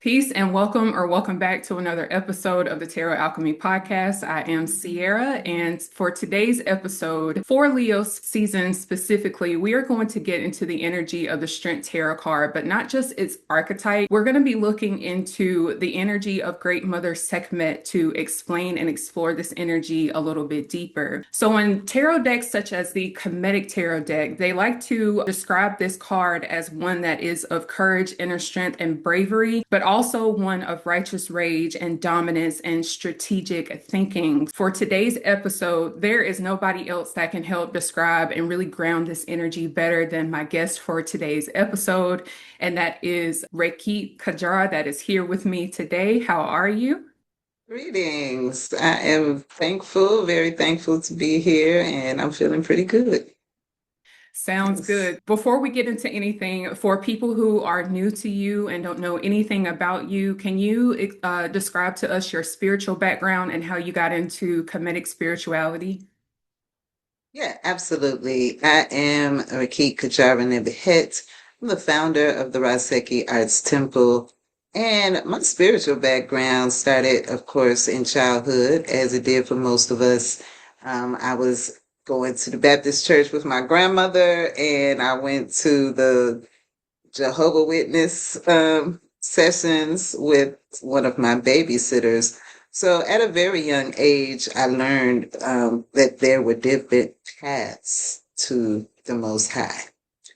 Peace and welcome or welcome back to another episode of the Tarot Alchemy Podcast. I am Sierra, and for today's episode, for Leo season specifically, we are going to get into the energy of the Strength Tarot card, but not just its archetype. We're going to be looking into the energy of Great Mother Sekhmet to explain and explore this energy a little bit deeper. So in tarot decks such as the Kemetic Tarot deck, they like to describe this card as one that is of courage, inner strength, and bravery, but also one of righteous rage and dominance and strategic thinking. For today's episode, there is nobody else that can help describe and really ground this energy better than my guest for today's episode, and that is Rekhit Kajara, that is here with me today. How are you? Greetings. I am thankful, very thankful to be here, and I'm feeling pretty good. Sounds Yes. good. Before we get into anything, for people who are new to you and don't know anything about you, can you describe to us your spiritual background and how you got into Kemetic spirituality? Yeah, absolutely. I am Rekhit Kajara Nebthet. I'm the founder of the Rasekhi Arts Temple, and my spiritual background started, of course, in childhood, as it did for most of us. I was going to the Baptist church with my grandmother, and I went to the Jehovah Witness sessions with one of my babysitters. So at a very young age, I learned that there were different paths to the Most High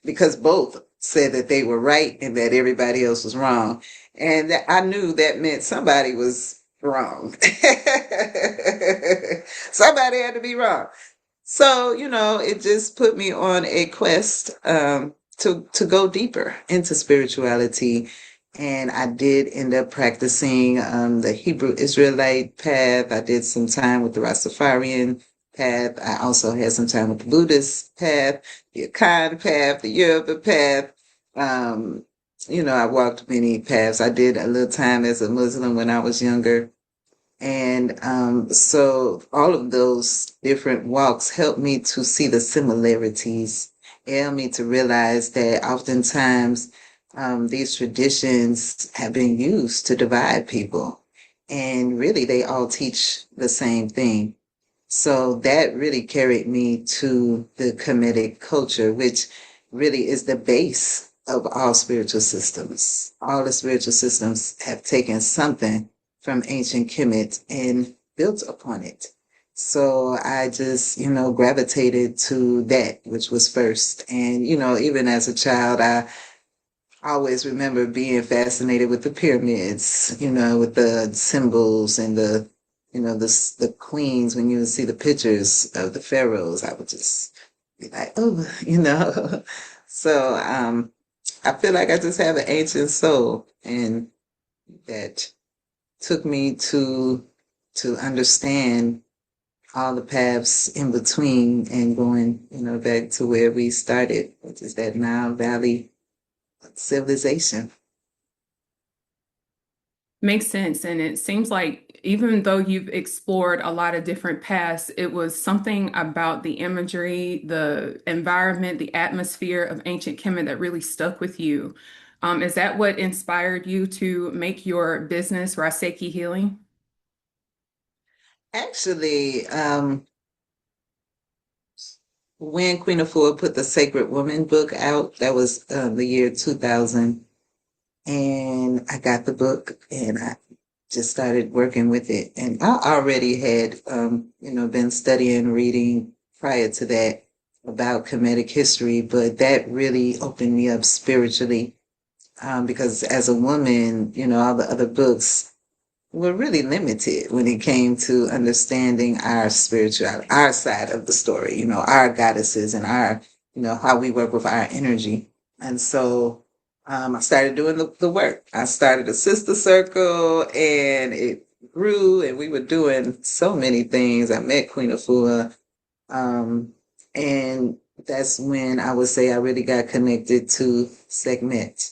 because both said that they were right and that everybody else was wrong. And I knew that meant somebody was wrong. Somebody had to be wrong. So, it just put me on a quest to go deeper into spirituality. And I did end up practicing the Hebrew Israelite path. I did some time with the Rastafarian path. I also had some time with the Buddhist path, the Akan path, the Yoruba path. Um, I walked many paths. I did a little time as a Muslim when I was younger. And so all of those different walks help me to see the similarities, help me to realize that oftentimes these traditions have been used to divide people. And really, they all teach the same thing. So that really carried me to the Kemetic culture, which really is the base of all spiritual systems. All the spiritual systems have taken something from ancient Kemet and built upon it. So I just, gravitated to that, which was first. And, even as a child, I always remember being fascinated with the pyramids, with the symbols and the queens. When you would see the pictures of the pharaohs, I would just be like, oh. So I feel like I just have an ancient soul, and that took me to understand all the paths in between and going, back to where we started, which is that Nile Valley civilization. Makes sense. And it seems like even though you've explored a lot of different paths, it was something about the imagery, the environment, the atmosphere of ancient Kemet that really stuck with you. Is that what inspired you to make your business, Rasekhi Healing? Actually, when Queen Afua put the Sacred Woman book out, that was the year 2000, and I got the book and I just started working with it. And I already had, been studying, reading prior to that about Kemetic history, but that really opened me up spiritually because as a woman, all the other books were really limited when it came to understanding our spirituality, our side of the story, our goddesses and our, how we work with our energy. And so I started doing the work. I started a sister circle and it grew and we were doing so many things. I met Queen Afua. And that's when I would say I really got connected to Sekhmet.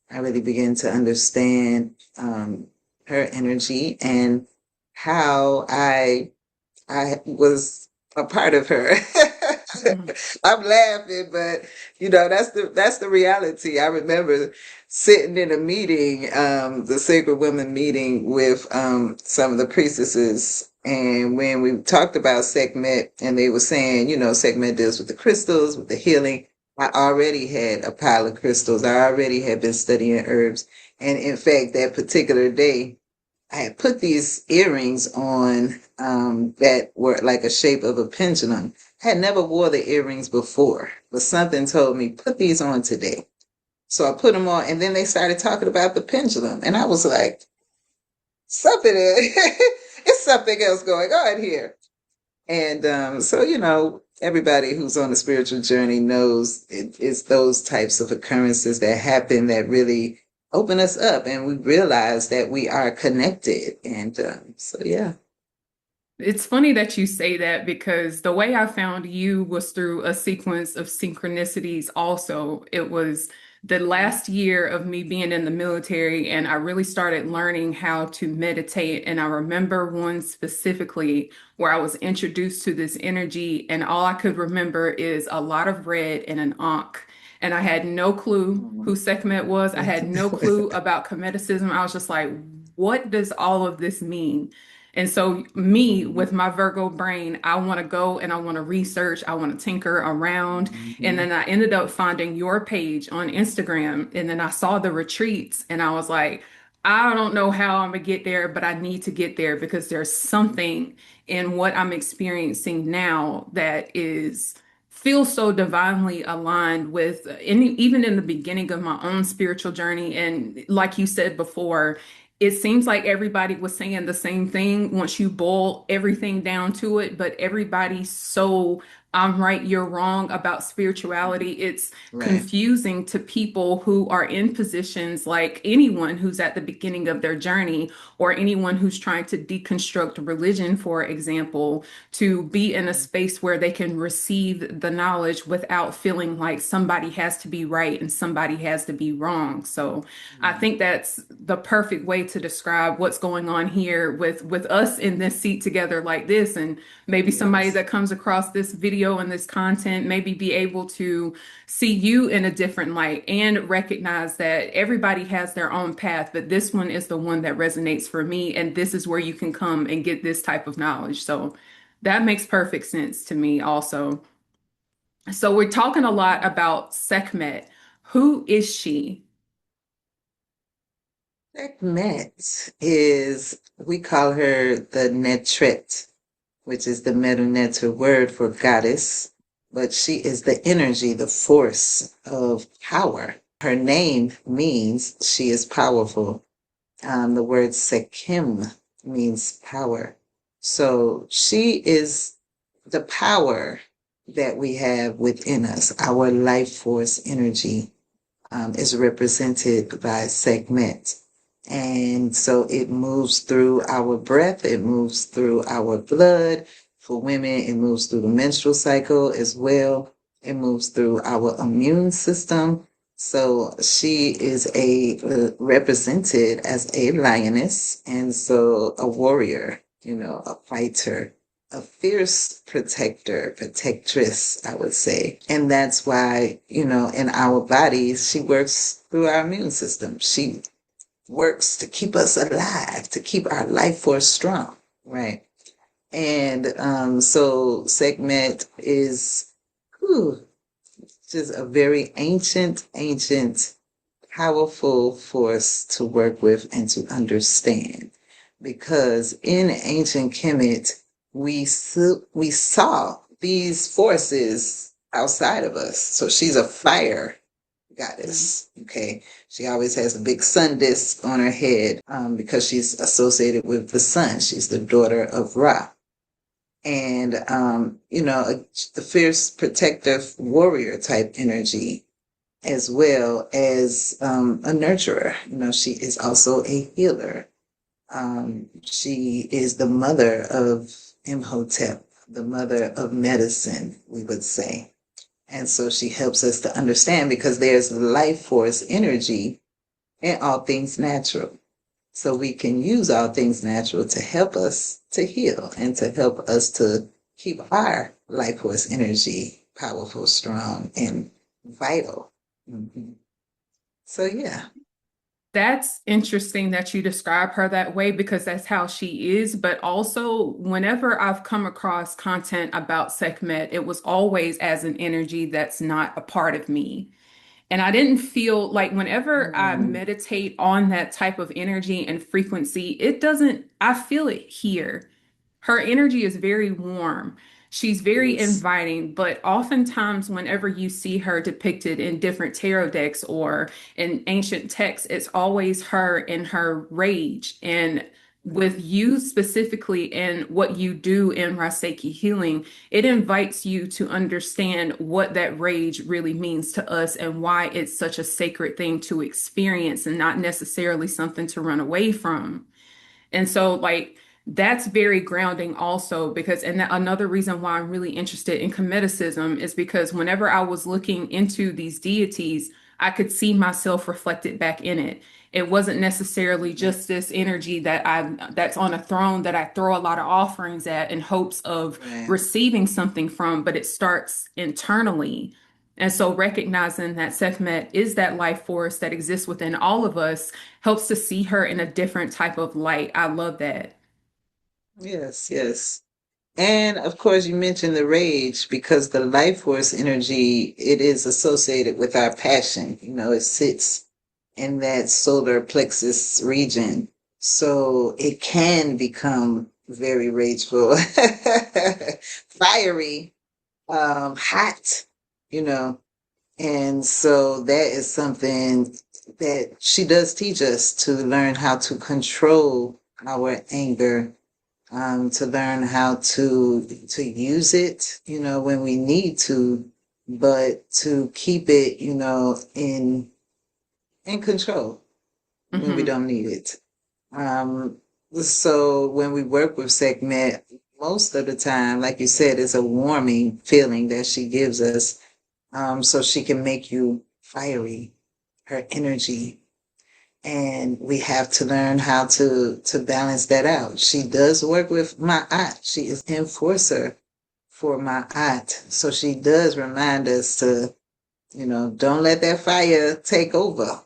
I really began to understand her energy and how I was a part of her. Mhm. I'm laughing, but that's the reality. I remember sitting in a meeting, the Sacred Women meeting with some of the priestesses, and when we talked about Sekhmet, and they were saying, Sekhmet deals with the crystals, with the healing. I already had a pile of crystals. I already had been studying herbs, and in fact, that particular day, I had put these earrings on that were like a shape of a pendulum. I had never wore the earrings before, but something told me, put these on today. So I put them on, and then they started talking about the pendulum, and I was like, something, it's something else going on here. And so, everybody who's on a spiritual journey knows it's those types of occurrences that happen that really open us up, and we realize that we are connected. And so, yeah. It's funny that you say that because the way I found you was through a sequence of synchronicities also. It was the last year of me being in the military, and I really started learning how to meditate. And I remember one specifically where I was introduced to this energy, and all I could remember is a lot of red and an ankh. And I had no clue who Sekhmet was. I had no clue about Kemeticism. I was just like, what does all of this mean? And so, me with my Virgo brain, I want to go and I want to research, I want to tinker around. And then I ended up finding your page on Instagram. And then I saw the retreats and I was like, I don't know how I'm going to get there, but I need to get there because there's something in what I'm experiencing now that is feels so divinely aligned with even in the beginning of my own spiritual journey. And like you said before, it seems like everybody was saying the same thing once you boil everything down to it, but everybody's so I'm right, you're wrong about spirituality. It's Right. confusing to people who are in positions like anyone who's at the beginning of their journey or anyone who's trying to deconstruct religion, for example, to be in a space where they can receive the knowledge without feeling like somebody has to be right and somebody has to be wrong. So I think that's the perfect way to describe what's going on here with us in this seat together like this, and maybe somebody Yes. that comes across this video and this content maybe be able to see you in a different light and recognize that everybody has their own path, but this one is the one that resonates for me, and this is where you can come and get this type of knowledge. So that makes perfect sense to me also. So we're talking a lot about Sekhmet. Who is she? Sekhmet is, we call her the Netret, which is the Meduneter word for goddess, but she is the energy, the force of power. Her name means she is powerful. The word Sekhem means power. So she is the power that we have within us, our life force energy is represented by Sekhmet. And so it moves through our breath, it moves through our blood. For women, it moves through the menstrual cycle as well. It moves through our immune system. So she is represented as a lioness, and so a warrior, a fighter, a fierce protector, protectress, I would say. And that's why, in our bodies, she works through our immune system. She works to keep us alive, to keep our life force strong, right? And so Sekhmet is just a very ancient, powerful force to work with and to understand. Because in ancient Kemet, we saw these forces outside of us. So she's a fire goddess. Okay. She always has a big sun disk on her head because she's associated with the sun. She's the daughter of Ra. And, the fierce protective warrior type energy, as well as a nurturer. She is also a healer. She is the mother of Imhotep, the mother of medicine, we would say. And so she helps us to understand because there's life force energy in all things natural. So we can use all things natural to help us to heal and to help us to keep our life force energy powerful, strong, and vital. Mm-hmm. So yeah. That's interesting that you describe her that way because that's how she is. But also, whenever I've come across content about Sekhmet, it was always as an energy that's not a part of me. And I didn't feel like whenever I Mm, meditate on that type of energy and frequency, it doesn't, I feel it here. Her energy is very warm. She's very yes. inviting, but oftentimes, whenever you see her depicted in different tarot decks or in ancient texts, it's always her in her rage. And with you specifically and what you do in Rasekhi healing, it invites you to understand what that rage really means to us and why it's such a sacred thing to experience and not necessarily something to run away from. And so, like, that's very grounding also because, and another reason why I'm really interested in Cometicism is because whenever I was looking into these deities, I could see myself reflected back in it. It wasn't necessarily just this energy that's on a throne that I throw a lot of offerings at in hopes of Right. receiving something from, but it starts internally. And so recognizing that Sekhmet is that life force that exists within all of us helps to see her in a different type of light. I love that. Yes, yes. And of course, you mentioned the rage because the life force energy, it is associated with our passion. It sits in that solar plexus region. So it can become very rageful, fiery, hot, you know. And so that is something that she does teach us to learn how to control our anger, to learn how to use it, when we need to, but to keep it, in control when we Hmm. don't need it. Um, so when we work with Sekhmet, most of the time, like you said, it's a warming feeling that she gives us, so she can make you fiery, her energy. And we have to learn how to balance that out. She does work with my aunt. She is enforcer for my aunt. So she does remind us to, don't let that fire take over.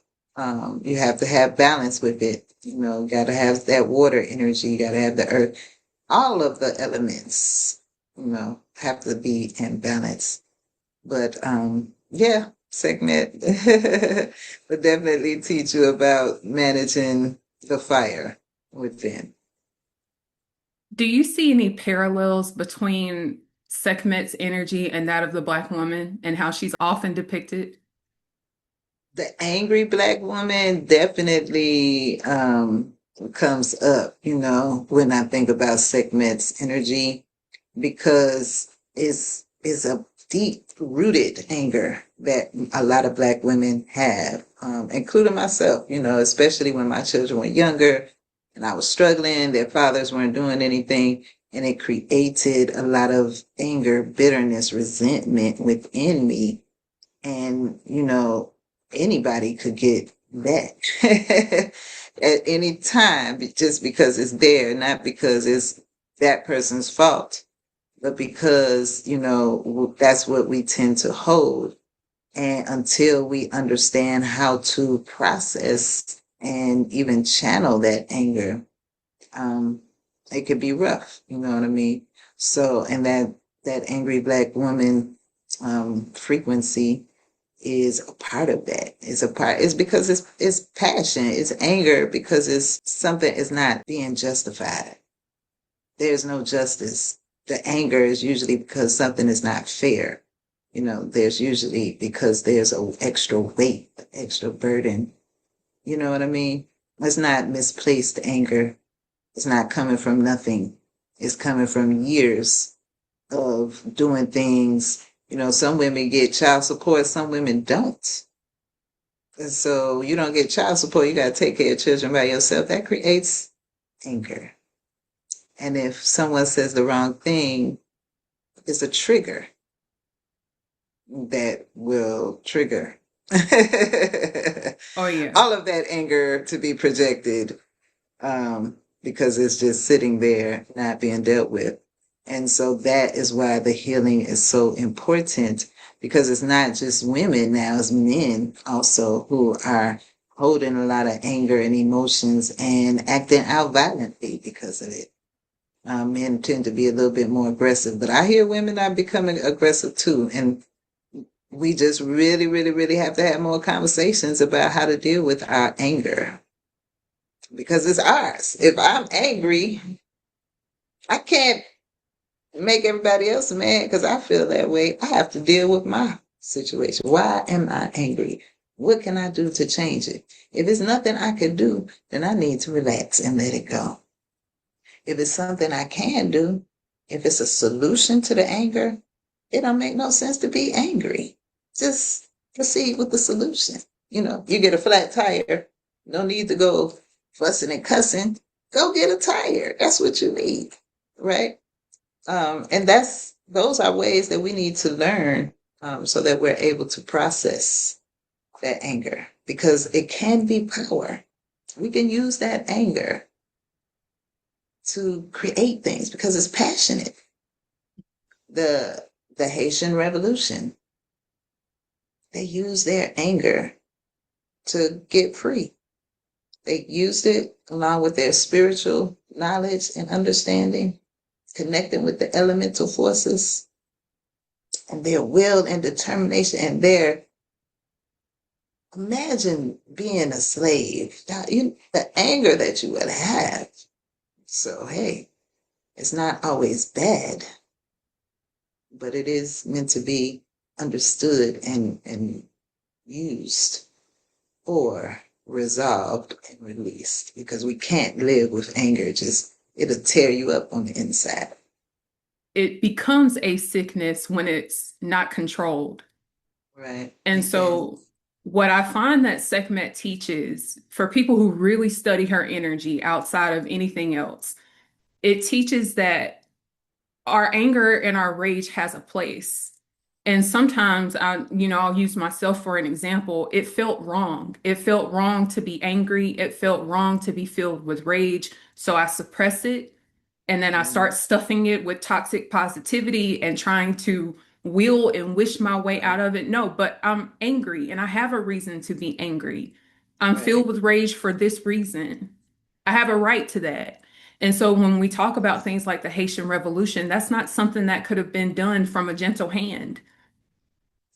You have to have balance with it. Got to have that water energy. You got to have the earth. All of the elements, have to be in balance. But yeah, Sekhmet would definitely teach you about managing the fire within. Do you see any parallels between Sekhmet's energy and that of the Black woman and how she's often depicted? The angry black woman definitely comes up, when I think about Sekhmet's energy, because it's a deep rooted anger that a lot of black women have, including myself, especially when my children were younger and I was struggling, their fathers weren't doing anything, and it created a lot of anger, bitterness, resentment within me. And, anybody could get that at any time, just because it's there, not because it's that person's fault, but because, that's what we tend to hold. And until we understand how to process and even channel that anger, um, it could be rough. You know what I mean? So, and that angry black woman frequency is a part of that. It's because it's passion, it's anger because it's something is not being justified. There's no justice. The anger is usually because something is not fair. There's usually because there's an extra weight, extra burden. You know what I mean? It's not misplaced anger. It's not coming from nothing. It's coming from years of doing things. Some women get child support, some women don't. And so you don't get child support, you got to take care of children by yourself. That creates anger. And if someone says the wrong thing, it's a trigger that will trigger Oh, yeah. all of that anger to be projected, because it's just sitting there not being dealt with. And so that is why the healing is so important, because it's not just women now, it's men also who are holding a lot of anger and emotions and acting out violently because of it. Men tend to be a little bit more aggressive, but I hear women are becoming aggressive too. And we just really, really, really have to have more conversations about how to deal with our anger, because it's ours. If I'm angry, I can't make everybody else mad because I feel that way. I have to deal with my situation. Why am I angry? What can I do to change it? If it's nothing I can do, then I need to relax and let it go. If it's something I can do, if it's a solution to the anger, it don't make no sense to be angry. Just proceed with the solution. You get a flat tire, no need to go fussing and cussing. Go get a tire. That's what you need, right? And those are ways that we need to learn, so that we're able to process that anger, because it can be power. We can use that anger to create things because it's passionate. The Haitian Revolution, they used their anger to get free. They used it along with their spiritual knowledge and understanding, connecting with the elemental forces, and their will and determination, and imagine being a slave, the anger that you would have. So, hey, it's not always bad, but it is meant to be understood and used or resolved and released, because we can't live with anger. It'll tear you up on the inside. It becomes a sickness when it's not controlled. Right. And so what I find that Sekhmet teaches for people who really study her energy outside of anything else, it teaches that our anger and our rage has a place. And sometimes I'll use myself for an example. It felt wrong. It felt wrong to be angry. It felt wrong to be filled with rage. So I suppress it. And then I start stuffing it with toxic positivity and trying to will and wish my way out of it. No, but I'm angry and I have a reason to be angry. I'm filled with rage for this reason. I have a right to that. And so when we talk about things like the Haitian Revolution, that's not something that could have been done from a gentle hand.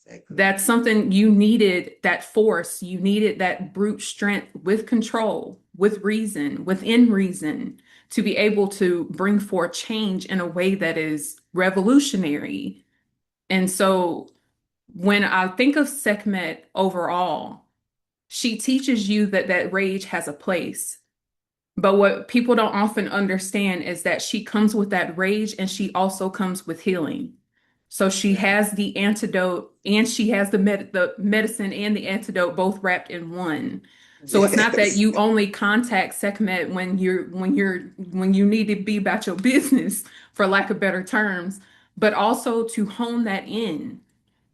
Exactly. That's something you needed, that force, you needed that brute strength with control, with reason, within reason, to be able to bring forth change in a way that is revolutionary. And so when I think of Sekhmet overall, she teaches you that that rage has a place. But what people don't often understand is that she comes with that rage and she also comes with healing. So she has the antidote and she has the medicine and the antidote both wrapped in one. So it's not that you only contact Sekhmet when you need to be about your business, for lack of better terms, but also to hone that in.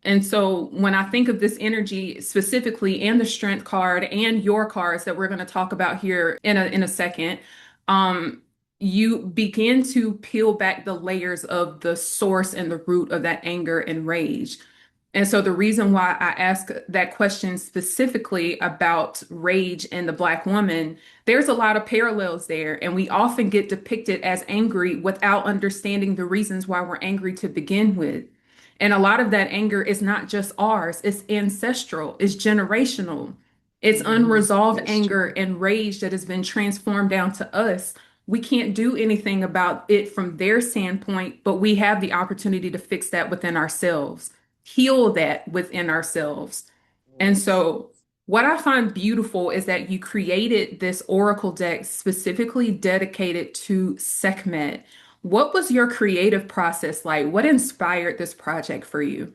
And so when I think of this energy specifically, and the strength card and your cards that we're going to talk about here in a second, you begin to peel back the layers of the source and the root of that anger and rage. And so the reason why I ask that question specifically about rage and the Black woman, there's a lot of parallels there. And we often get depicted as angry without understanding the reasons why we're angry to begin with. And a lot of that anger is not just ours, it's ancestral, it's generational. It's unresolved anger and rage that has been transformed down to us. We can't do anything about it from their standpoint, but we have the opportunity to fix that within ourselves, heal that within ourselves. And so, what I find beautiful is that you created this oracle deck specifically dedicated to Sekhmet. What was your creative process like? What inspired this project for you?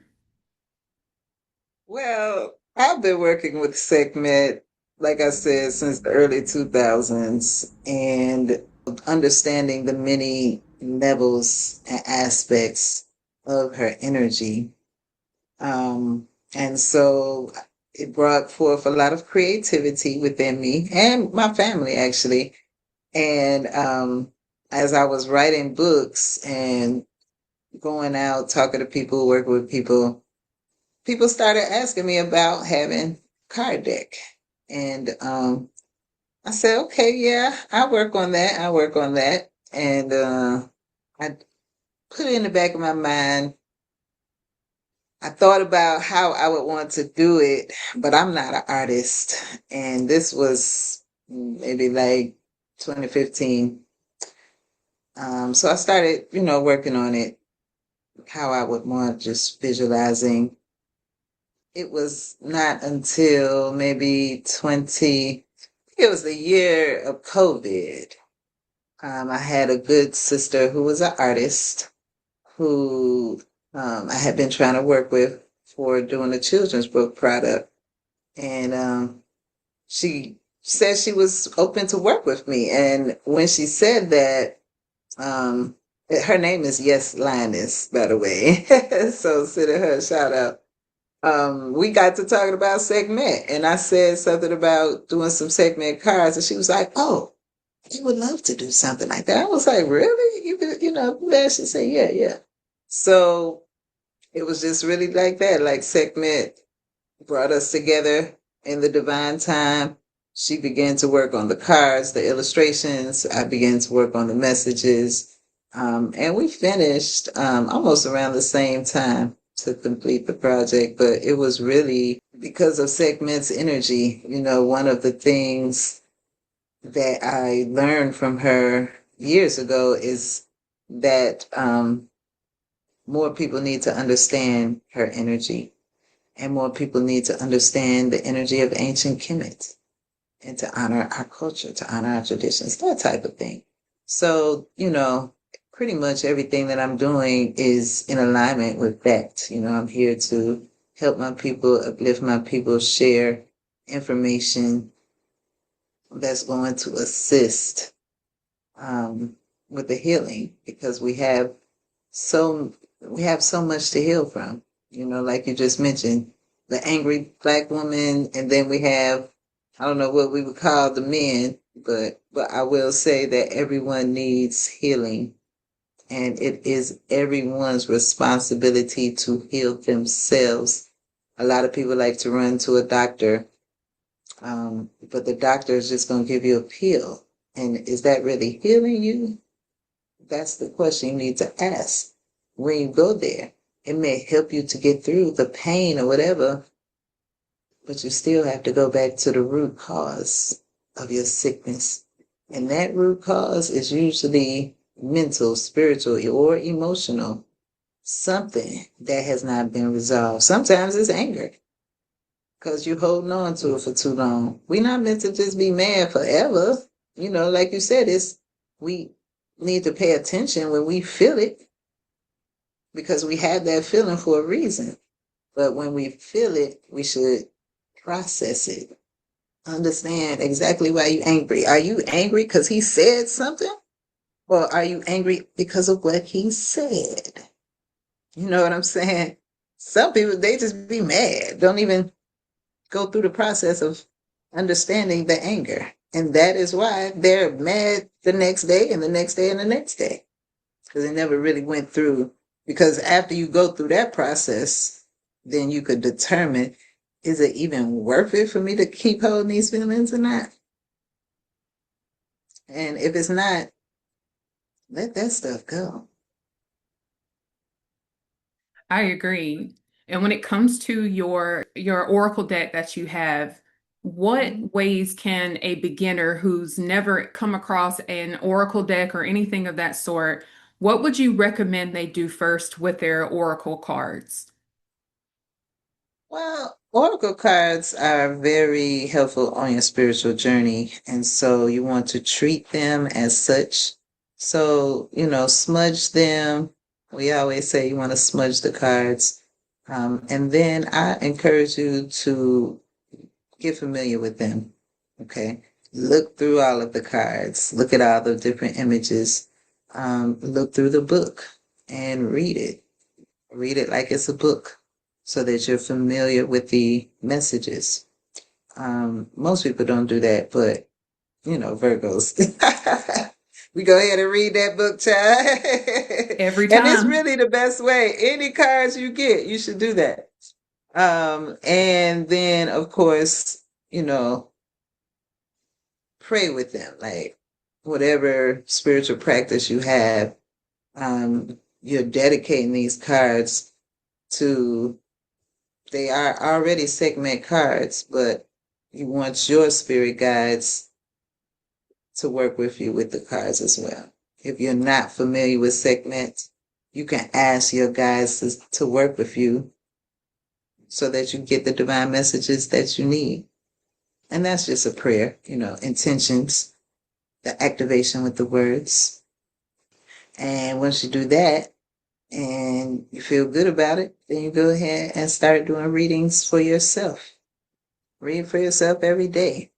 Well, I've been working with Sekhmet, like I said, since the early 2000s, and understanding the many levels and aspects of her energy. And so it brought forth a lot of creativity within me and my family, actually. And as I was writing books and going out, talking to people, working with people, people started asking me about having card deck. And I said, okay, yeah, I work on that. I work on that. And I put it in the back of my mind. I thought about how I would want to do it, but I'm not an artist. And this was maybe like 2015. So I started, working on it, how I would want, just visualizing. It was not until maybe it was the year of COVID. I had a good sister who was an artist who I had been trying to work with for doing a children's book product. And she said she was open to work with me. And when she said that, her name is Yes Linus, by the way. So send her a shout out. We got to talking about Sekhmet, and I said something about doing some Sekhmet cards, and she was like, "Oh, you would love to do something like that." I was like, "Really? You could, that?" She said, "Yeah, yeah." So it was just really like that. Like Sekhmet brought us together in the divine time. She began to work on the cards, the illustrations. I began to work on the messages. And we finished almost around the same time to complete the project. But it was really because of Sekhmet's energy. One of the things that I learned from her years ago is that more people need to understand her energy, and more people need to understand the energy of ancient Kemet, and to honor our culture, to honor our traditions, that type of thing. So, pretty much everything that I'm doing is in alignment with that. I'm here to help my people, uplift my people, share information that's going to assist with the healing, because we have so much to heal from. Like you just mentioned, the angry black woman, and then we have, I don't know what we would call the men, but I will say that everyone needs healing, and it is everyone's responsibility to heal themselves. A lot of people like to run to a doctor, but the doctor is just going to give you a pill. And is that really healing you? That's the question you need to ask when you go there. It may help you to get through the pain or whatever, but you still have to go back to the root cause of your sickness. And that root cause is usually mental, spiritual, or emotional. Something that has not been resolved. Sometimes it's anger, because you're holding on to it for too long. We're not meant to just be mad forever. Like you said, we need to pay attention when we feel it, because we have that feeling for a reason. But when we feel it, we should process it. Understand exactly why you're angry. Are you angry because he said something? Or are you angry because of what he said? You know what I'm saying? Some people, they just be mad. Don't even go through the process of understanding the anger. And that is why they're mad the next day and the next day and the next day. Because they never really went through. Because after you go through that process, then you could determine, is it even worth it for me to keep holding these feelings or not? And if it's not, let that stuff go. I agree. And when it comes to your oracle deck that you have, what ways can a beginner who's never come across an oracle deck or anything of that sort, what would you recommend they do first with their oracle cards? Well, oracle cards are very helpful on your spiritual journey, and so you want to treat them as such. So, smudge them. We always say you want to smudge the cards. And then I encourage you to get familiar with them. Okay. Look through all of the cards, look at all the different images, look through the book and read it. Read it like it's a book so that you're familiar with the messages. Most people don't do that, but Virgos. We go ahead and read that book, child. Every And it's time. really the best way. Any cards you get, you should do that. And then of course, you know, pray with them. Like whatever spiritual practice you have, you're dedicating these cards to, they are already Sekhmet cards, but you want your spirit guides to work with you with the cards as well. If you're not familiar with Sekhmet, you can ask your guides to work with you so that you get the divine messages that you need. And that's just a prayer, intentions, the activation with the words. And once you do that and you feel good about it, then you go ahead and start doing readings for yourself. Read for yourself every day.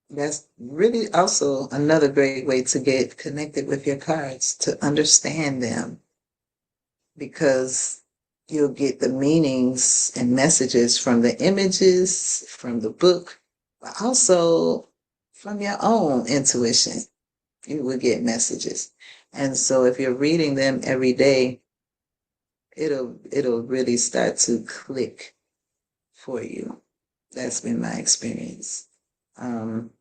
That's really also another great way to get connected with your cards, to understand them, because you'll get the meanings and messages from the images, from the book, but also from your own intuition. You will get messages. And so if you're reading them every day, it'll really start to click for you. That's been my experience. And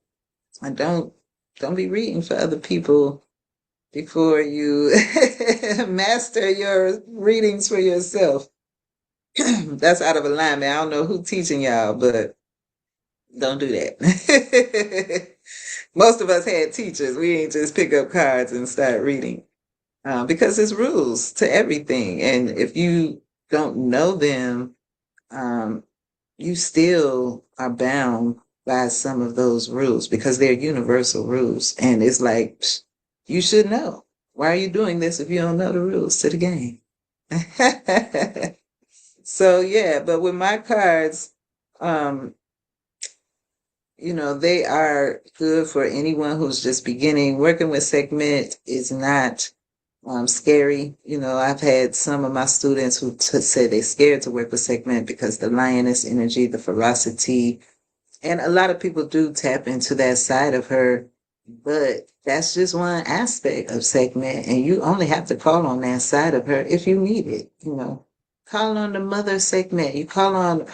don't be reading for other people before you master your readings for yourself. That's out of alignment. I don't know who teaching y'all, but don't do that. Most of us had teachers. We ain't just pick up cards and start reading, because there's rules to everything. And if you don't know them, um, you still are bound by some of those rules because they're universal rules. And it's like, you should know. Why are you doing this if you don't know the rules to the game? So yeah, but with my cards, um, they are good for anyone who's just beginning. Working with Sekhmet is not scary. I've had some of my students who say they're scared to work with Sekhmet because the lioness energy, the ferocity, and a lot of people do tap into that side of her, but that's just one aspect of Sekhmet, and you only have to call on that side of her if you need it. Call on the Mother Sekhmet. You call on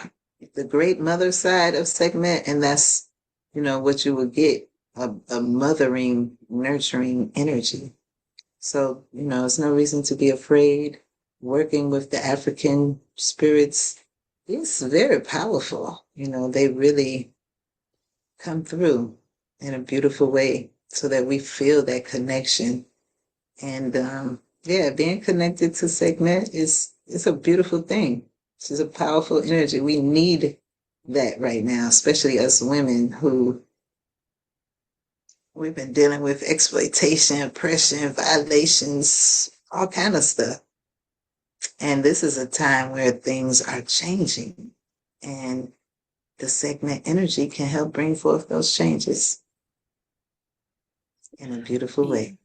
the great mother side of Sekhmet, and that's, what you would get, a mothering, nurturing energy. So, it's no reason to be afraid. Working with the African spirits is very powerful. They really come through in a beautiful way so that we feel that connection. And yeah, being connected to Sekhmet is a beautiful thing. It's a powerful energy. We need that right now, especially us women who we've been dealing with exploitation, oppression, violations, all kind of stuff. And this is a time where things are changing. And the Sekhmet energy can help bring forth those changes in a beautiful way.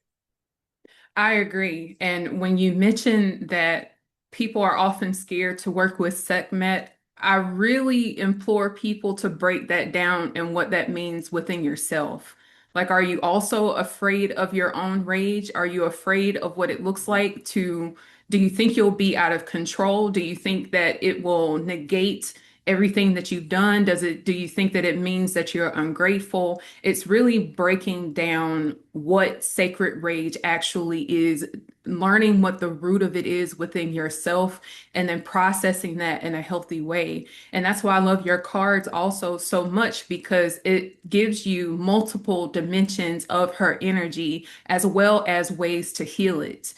I agree. And when you mention that people are often scared to work with Sekhmet, I really implore people to break that down and what that means within yourself. Like, are you also afraid of your own rage? Are you afraid of what it looks like to, do you think you'll be out of control? Do you think that it will negate everything that you've done? Do you think that it means that you're ungrateful? It's really breaking down what sacred rage actually is, learning what the root of it is within yourself, and then processing that in a healthy way. And that's why I love your cards also so much, because it gives you multiple dimensions of her energy as well as ways to heal it.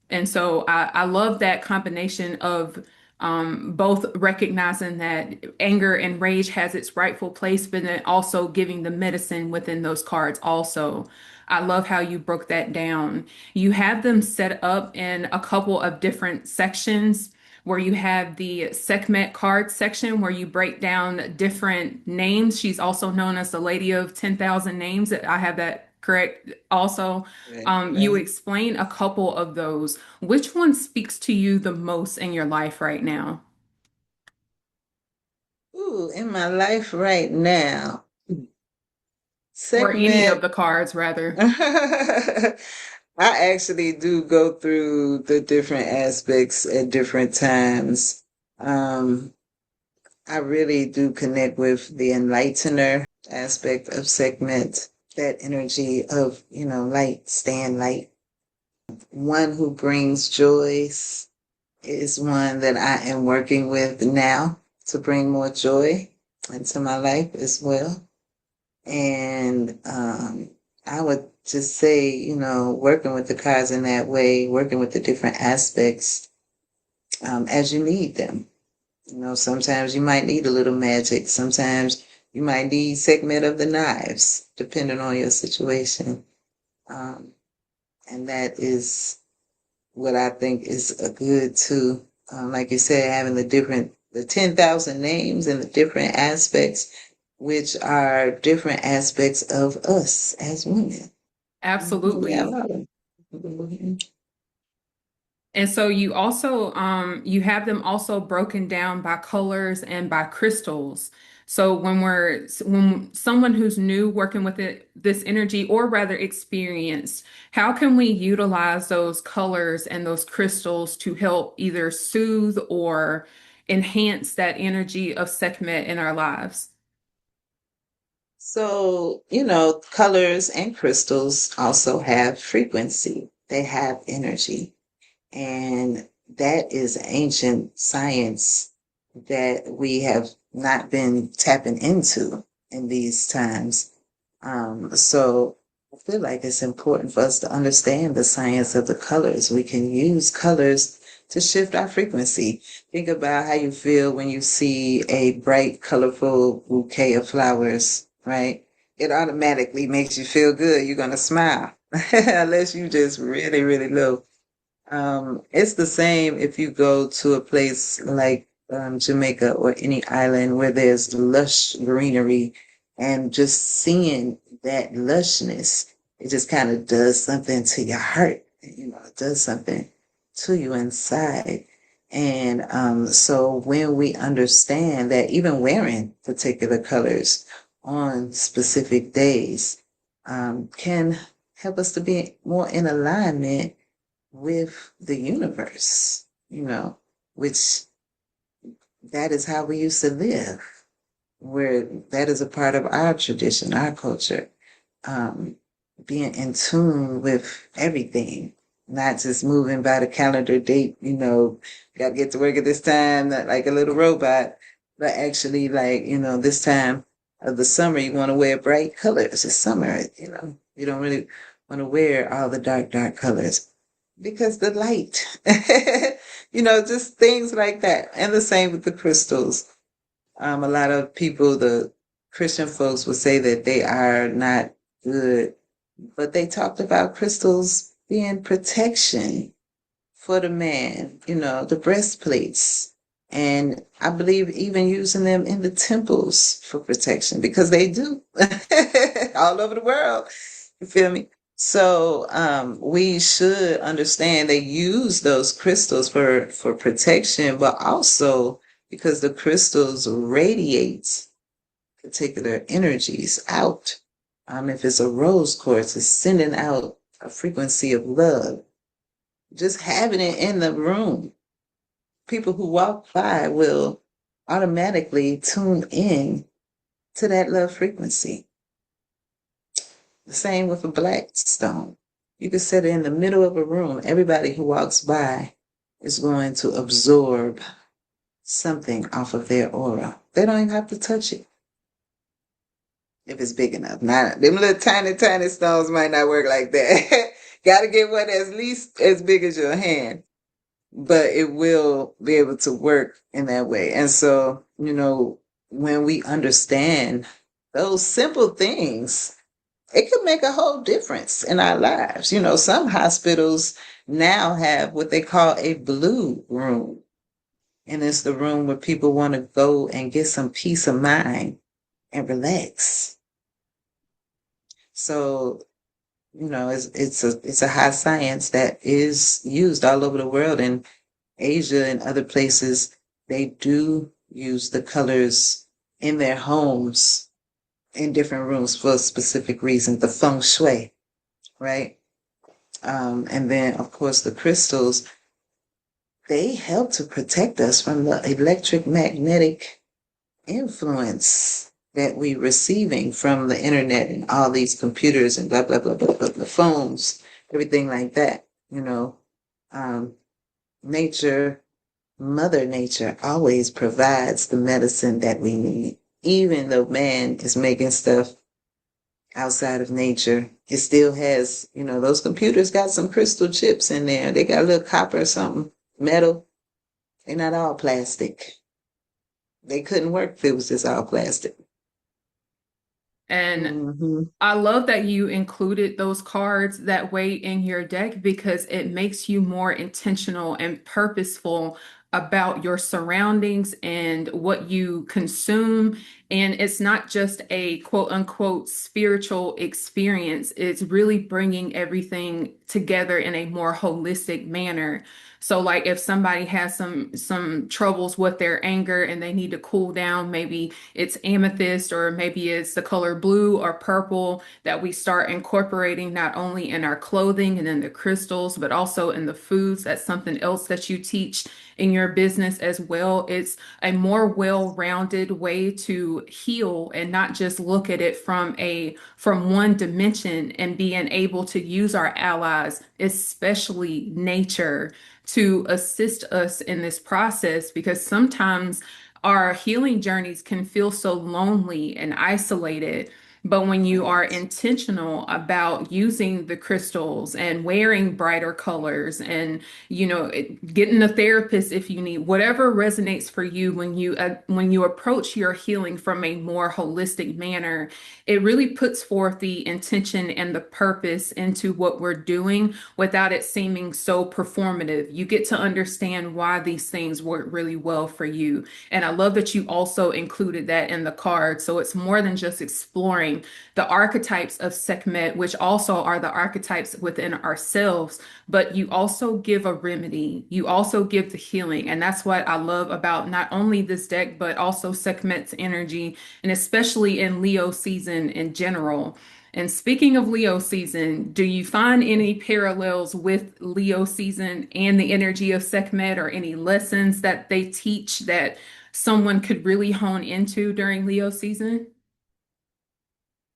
And so I love that combination of both recognizing that anger and rage has its rightful place, but then also giving the medicine within those cards also. I love how you broke that down. You have them set up in a couple of different sections, where you have the Sekhmet card section where you break down different names. She's also known as the Lady of 10,000 Names. I have that correct also. Right, You right. explain a couple of those. Which one speaks to you the most in your life right now? Ooh, in my life right now, Or any Sekhmet. of the cards, rather. I actually do go through the different aspects at different times. I really do connect with the enlightener aspect of Sekhmet, that energy of, light, staying light. One who brings joys is one that I am working with now to bring more joy into my life as well. And I would just say, working with the cards in that way, working with the different aspects as you need them. Sometimes you might need a little magic. Sometimes you might need Sekhmet of the knives, depending on your situation. And that is what I think is a good too. Like you said, having the 10,000 names and the different aspects, which are different aspects of us as women. Absolutely. Yeah. And so you also you have them also broken down by colors and by crystals. So when someone who's new working with this energy, or rather experienced, how can we utilize those colors and those crystals to help either soothe or enhance that energy of Sekhmet in our lives? So, colors and crystals also have frequency. They have energy. And that is ancient science that we have not been tapping into in these times. So I feel like it's important for us to understand the science of the colors. We can use colors to shift our frequency. Think about how you feel when you see a bright, colorful bouquet of flowers, right? It automatically makes you feel good. You're going to smile, unless you just really, really low. It's the same if you go to a place like Jamaica or any island where there's lush greenery, and just seeing that lushness, it just kind of does something to your heart. It does something to you inside. And so when we understand that even wearing particular colors on specific days can help us to be more in alignment with the universe, which that is how we used to live, where that is a part of our tradition, our culture, um, being in tune with everything, not just moving by the calendar date, got to get to work at this time, not like a little robot, but actually like, this time of the summer, you want to wear bright colors. It's summer, you don't really want to wear all the dark, dark colors because the light, just things like that. And the same with the crystals. A lot of people, the Christian folks, would say that they are not good, but they talked about crystals being protection for the man, the breastplates. And I believe even using them in the temples for protection, because they do all over the world. You feel me? So we should understand they use those crystals for protection, but also because the crystals radiate particular energies out. If it's a rose quartz, it's sending out a frequency of love. Just having it in the room, people who walk by will automatically tune in to that love frequency. The same with a black stone. You can set it in the middle of a room. Everybody who walks by is going to absorb something off of their aura. They don't even have to touch it if it's big enough. Not them little tiny, tiny stones might not work like that. Got to get one at least as big as your hand, but it will be able to work in that way. And so, when we understand those simple things, it could make a whole difference in our lives. Some hospitals now have what they call a blue room. And it's the room where people want to go and get some peace of mind and relax. So, it's a high science that is used all over the world. In Asia and other places, they do use the colors in their homes in different rooms for a specific reason, the feng shui, right? And then, of course, the crystals, they help to protect us from the electric magnetic influence that we're receiving from the internet and all these computers and blah, blah, blah, blah, blah, the phones, everything like that. Um, nature, Mother Nature always provides the medicine that we need. Even though man is making stuff outside of nature, it still has, those computers got some crystal chips in there. They got a little copper or something, metal. They're not all plastic. They couldn't work if it was just all plastic. And Mm-hmm. I love that you included those cards that way in your deck because it makes you more intentional and purposeful about your surroundings and what you consume. And it's not just a quote unquote spiritual experience, it's really bringing everything together in a more holistic manner. So like if somebody has some troubles with their anger and they need to cool down, maybe it's amethyst or maybe it's the color blue or purple that we start incorporating not only in our clothing and in the crystals, but also in the foods. That's something else that you teach in your business as well. It's a more well-rounded way to heal and not just look at it from one dimension, and being able to use our allies, especially nature, to assist us in this process, because sometimes our healing journeys can feel so lonely and isolated. But when you are Right. intentional about using the crystals and wearing brighter colors and, getting a therapist if you need, whatever resonates for you, when you approach your healing from a more holistic manner, it really puts forth the intention and the purpose into what we're doing without it seeming so performative. You get to understand why these things work really well for you. And I love that you also included that in the card. So it's more than just exploring the archetypes of Sekhmet, which also are the archetypes within ourselves, but you also give a remedy. You also give the healing. And that's what I love about not only this deck, but also Sekhmet's energy, and especially in Leo season in general. And speaking of Leo season, do you find any parallels with Leo season and the energy of Sekhmet, or any lessons that they teach that someone could really hone into during Leo season?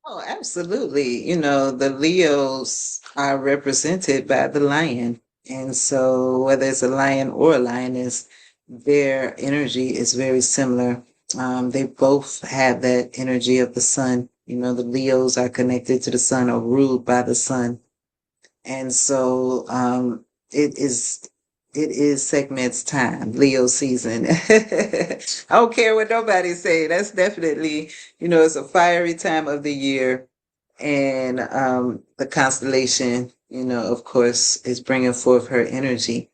Oh, absolutely. The Leos are represented by the lion. And so, whether it's a lion or a lioness, their energy is very similar. They both have that energy of the sun. The Leos are connected to the sun or ruled by the sun. And so, it is Sekhmet's time, Leo season. I don't care what nobody say. That's definitely, it's a fiery time of the year. And the constellation, of course, is bringing forth her energy.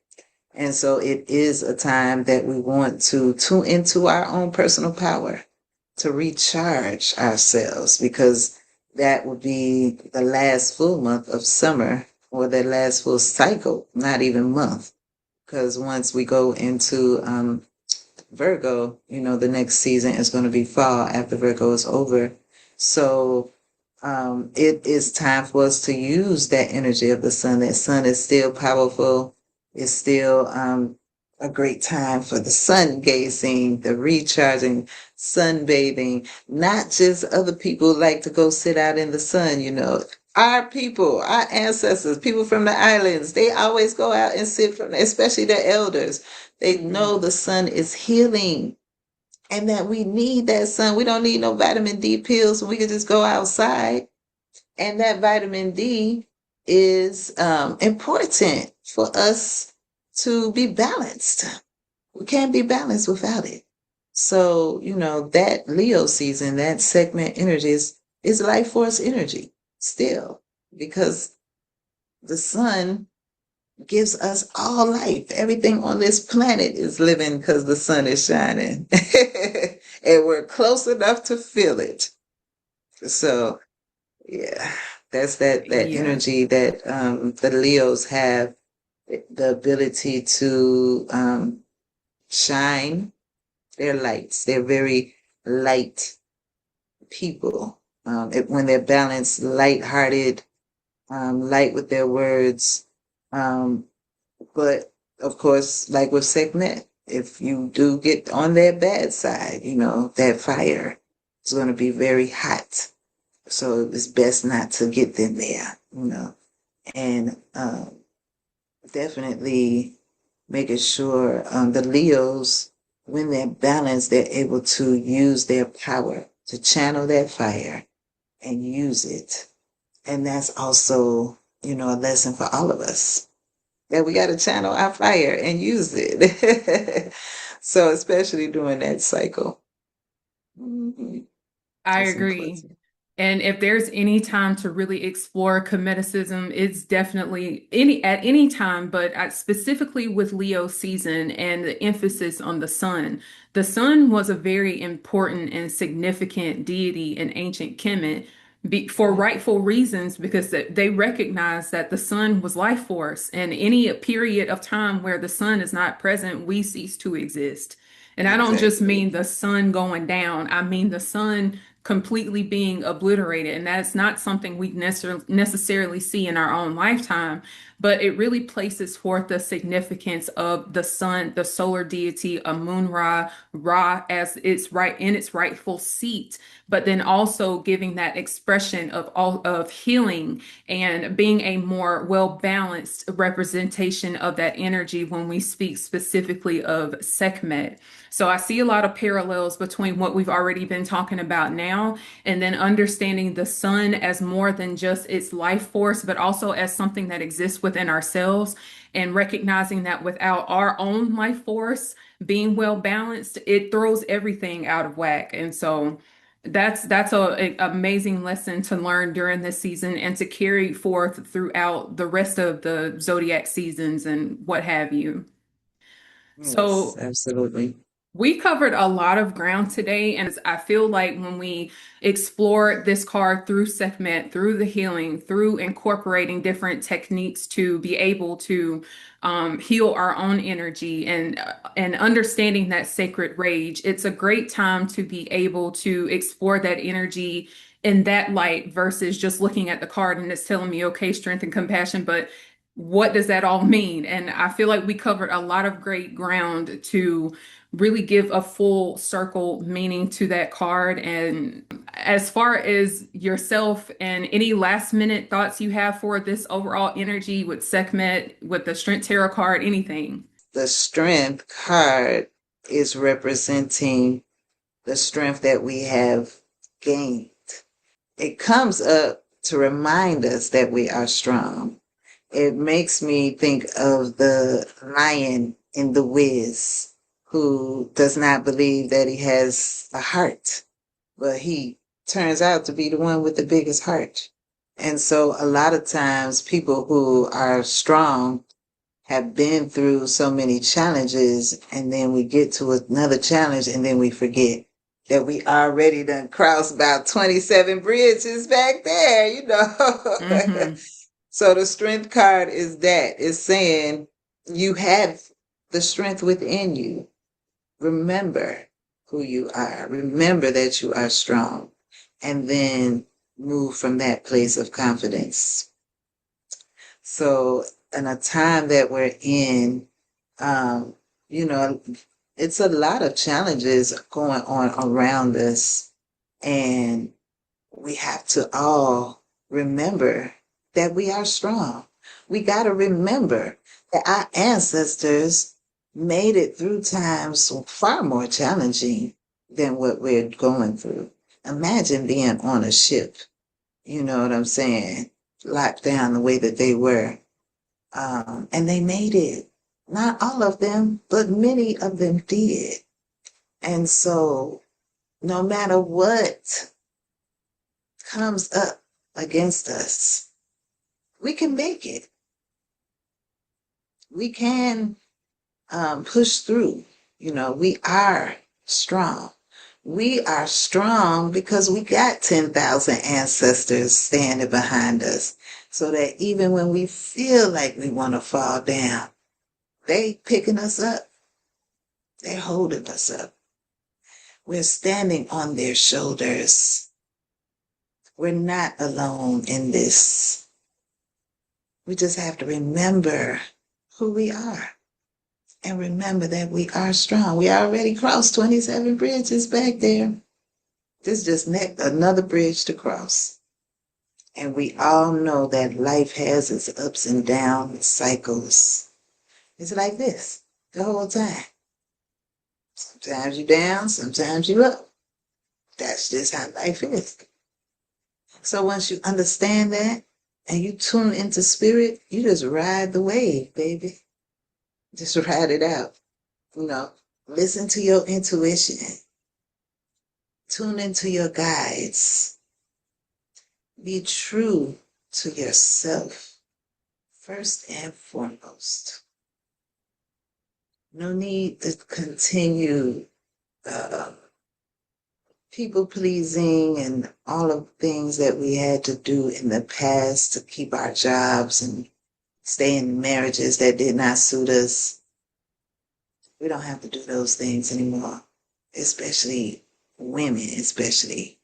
And so it is a time that we want to tune into our own personal power, to recharge ourselves, because that would be the last full month of summer, or the last full cycle, not even month. Because once we go into Virgo, the next season is going to be fall after Virgo is over. So it is time for us to use that energy of the sun. That sun is still powerful. It's still a great time for the sun gazing, the recharging, sunbathing. Not just other people like to go sit out in the sun, Our people, our ancestors, people from the islands, they always go out and sit from, especially the elders. They know the sun is healing, and that we need that sun. We don't need no vitamin D pills. We can just go outside. And that vitamin D is important for us to be balanced. We can't be balanced without it. So, that Leo season, that Sekhmet energy is life force energy still, because the sun gives us all life. Everything on this planet is living because the sun is shining. And we're close enough to feel it. So, yeah, that's that Yes. energy that the Leos have, the ability to shine their lights. They're very light people. When they're balanced, light-hearted, light with their words. But of course, like with Sekhmet, if you do get on their bad side, that fire is going to be very hot. So it's best not to get them there. And definitely making sure the Leos, when they're balanced, they're able to use their power to channel that fire and use it. And that's also, a lesson for all of us that we got to channel our fire and use it. So, especially during that cycle. Mm-hmm. I That's agree. important. And if there's any time to really explore Kemeticism, it's definitely at any time, but specifically with Leo season and the emphasis on the sun. The sun was a very important and significant deity in ancient Kemet for rightful reasons, because they recognized that the sun was life force, and any period of time where the sun is not present, we cease to exist. And I don't just Exactly. mean the sun going down, I mean the sun completely being obliterated. And that's not something we necessarily see in our own lifetime, but it really places forth the significance of the sun, the solar deity, Amun Ra, Ra as its right in its rightful seat, but then also giving that expression of all of healing and being a more well-balanced representation of that energy when we speak specifically of Sekhmet. So I see a lot of parallels between what we've already been talking about now, and then understanding the sun as more than just its life force, but also as something that exists within ourselves, and recognizing that without our own life force being well balanced, it throws everything out of whack. And so that's a amazing lesson to learn during this season and to carry forth throughout the rest of the zodiac seasons and what have you. Yes, So absolutely. we covered a lot of ground today, and I feel like when we explore this card through Sekhmet, through the healing, through incorporating different techniques to be able to heal our own energy and understanding that sacred rage, it's a great time to be able to explore that energy in that light versus just looking at the card and it's telling me, okay, strength and compassion, but what does that all mean? And I feel like we covered a lot of great ground to really give a full circle meaning to that card. And as far as yourself and any last minute thoughts you have for this overall energy with Sekhmet, with the Strength Tarot card, anything. The strength card is representing the strength that we have gained. It comes up to remind us that we are strong. It makes me think of the lion in The Wiz, who does not believe that he has a heart, but he turns out to be the one with the biggest heart. And so a lot of times people who are strong have been through so many challenges, and then we get to another challenge and then we forget that we already done crossed about 27 bridges back there. Mm-hmm. So the strength card is that. It's saying you have the strength within you. Remember who you are. Remember that you are strong. And then move from that place of confidence. So in a time that we're in, um, you know, it's a lot of challenges going on around us. And we have to all remember that we are strong. We got to remember that our ancestors made it through times far more challenging than what we're going through. Imagine being on a ship, you know what I'm saying, locked down the way that they were. And they made it. Not all of them, but many of them did. And so, no matter what comes up against us, we can make it. We can push through. We are strong. We are strong because we got 10,000 ancestors standing behind us. So that even when we feel like we want to fall down, they picking us up. They're holding us up. We're standing on their shoulders. We're not alone in this. We just have to remember who we are and remember that we are strong. We already crossed 27 bridges back there. This is just another bridge to cross. And we all know that life has its ups and downs, cycles. It's like this the whole time. Sometimes you're down, sometimes you're up. That's just how life is. So once you understand that and you tune into spirit, you just ride the wave, baby. Just ride it out. Listen to your intuition. Tune into your guides. Be true to yourself, first and foremost. No need to continue people pleasing and all of the things that we had to do in the past to keep our jobs and stay in marriages that did not suit us. We don't have to do those things anymore, especially women, especially.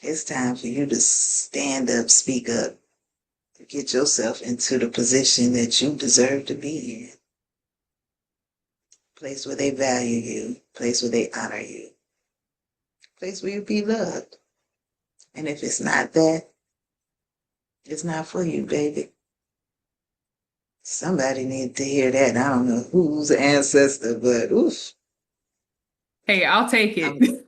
It's time for you to stand up, speak up, get yourself into the position that you deserve to be in. Place where they value you, place where they honor you, place where you be loved. And if it's not that, it's not for you, baby. Somebody need to hear that. I don't know whose ancestor, but oof. Hey, I'll take it.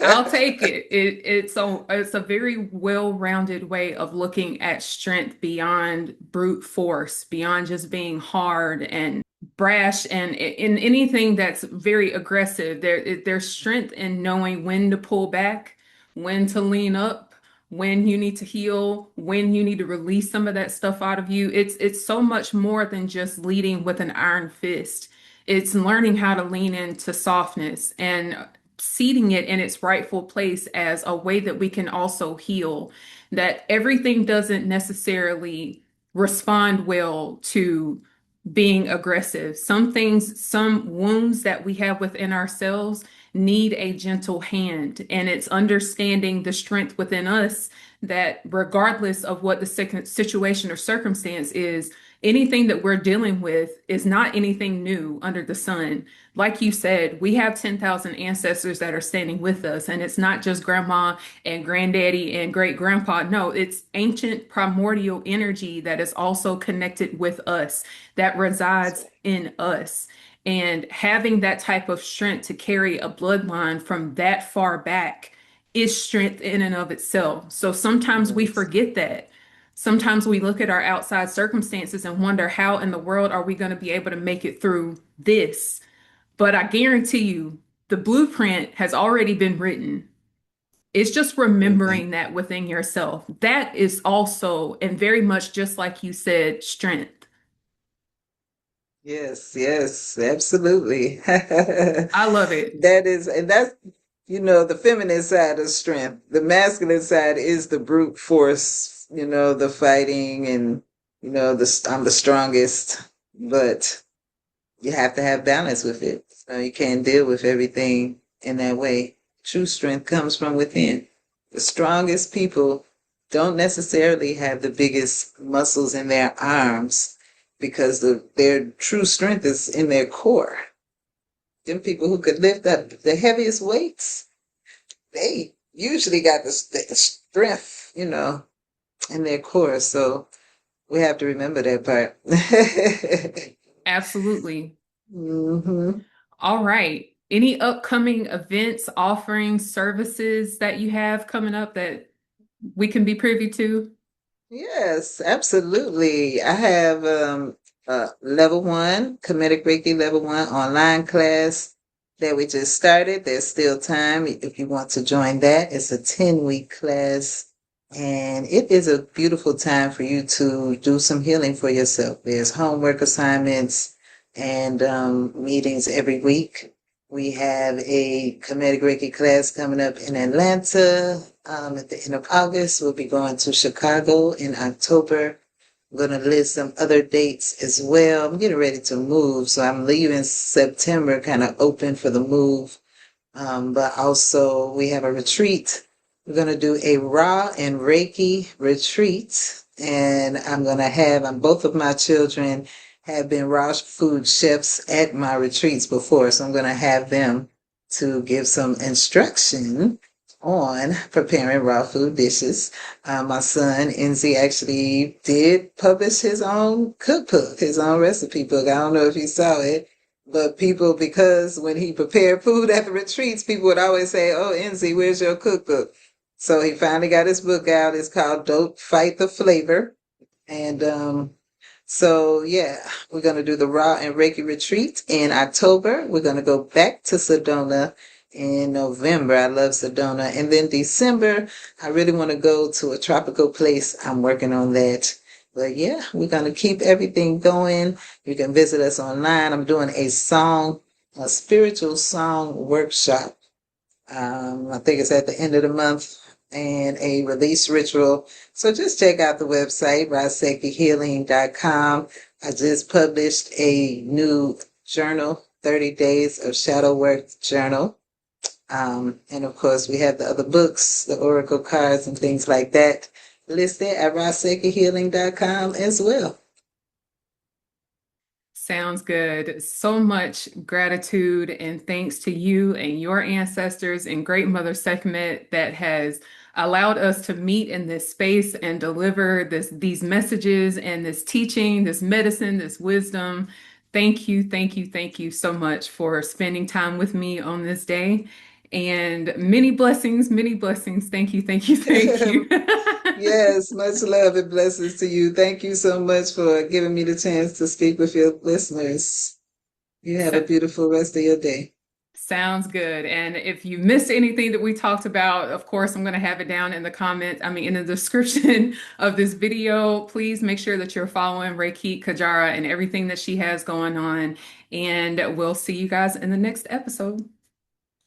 I'll take it. It's a very well-rounded way of looking at strength beyond brute force, beyond just being hard and brash and in anything that's very aggressive. There's strength in knowing when to pull back, when to lean up, when you need to heal, when you need to release some of that stuff out of you. It's so much more than just leading with an iron fist. It's learning how to lean into softness and seating it in its rightful place as a way that we can also heal. That everything doesn't necessarily respond well to being aggressive. Some things, some wounds that we have within ourselves need a gentle hand. And it's understanding the strength within us that regardless of what the second situation or circumstance is, anything that we're dealing with is not anything new under the sun. Like you said, we have 10,000 ancestors that are standing with us, and it's not just grandma and granddaddy and great grandpa. No, it's ancient primordial energy that is also connected with us, that resides in us. And having that type of strength to carry a bloodline from that far back is strength in and of itself. So sometimes we forget that. Sometimes we look at our outside circumstances and wonder how in the world are we going to be able to make it through this? But I guarantee you, the blueprint has already been written. It's just remembering that within yourself. That is also, and very much just like you said, strength. Yes, yes, absolutely. I love it. That's the feminine side of strength. The masculine side is the brute force, the fighting and I'm the strongest, but you have to have balance with it. You can't deal with everything in that way. True strength comes from within. The strongest people don't necessarily have the biggest muscles in their arms because their true strength is in their core. Them people who could lift up the heaviest weights, they usually got the strength, in their core. So we have to remember that part. Absolutely. Mm-hmm. All right. Any upcoming events, offerings, services that you have coming up that we can be privy to? Yes, absolutely. I have level one, Kemetic Reiki level one online class that we just started. There's still time if you want to join that. It's a 10-week class, and it is a beautiful time for you to do some healing for yourself. There's homework assignments and meetings every week. We have a Kemetic Reiki class coming up in Atlanta at the end of August. We'll be going to Chicago in October. I'm going to list some other dates as well. I'm getting ready to move, so I'm leaving September kind of open for the move. But also we have a retreat. We're going to do a Ra and Reiki retreat And both of my children have been raw food chefs at my retreats before. So I'm going to have them to give some instruction on preparing raw food dishes. My son, Enzi, actually did publish his own cookbook, his own recipe book. I don't know if you saw it, but people, because when he prepared food at the retreats, people would always say, "Oh, Enzi, where's your cookbook?" So he finally got his book out. It's called Don't Fight the Flavor. And so, yeah, we're going to do the Raw and Reiki retreat in October. We're going to go back to Sedona in November. I love Sedona. And then December, I really want to go to a tropical place. I'm working on that. But yeah, we're going to keep everything going. You can visit us online. I'm doing a spiritual song workshop. I think it's at the end of the month, and a release ritual. So just check out the website, RasekhiHealing.com. I just published a new journal, 30 Days of Shadow Work Journal. And of course, we have the other books, the oracle cards, and things like that listed at RasekhiHealing.com as well. Sounds good. So much gratitude and thanks to you and your ancestors and great Mother Sekhmet that has allowed us to meet in this space and deliver these messages and this teaching, this medicine, this wisdom. Thank you, thank you, thank you so much for spending time with me on this day. And many blessings, many blessings. Thank you, thank you, thank you. Yes, much love and blessings to you. Thank you so much for giving me the chance to speak with your listeners. You have a So, beautiful rest of your day. sounds good. And if you missed anything that we talked about, of course, I'm going to have it down in the comments, in the description of this video. Please make sure that you're following Rekhit Kajara and everything that she has going on. And we'll see you guys in the next episode.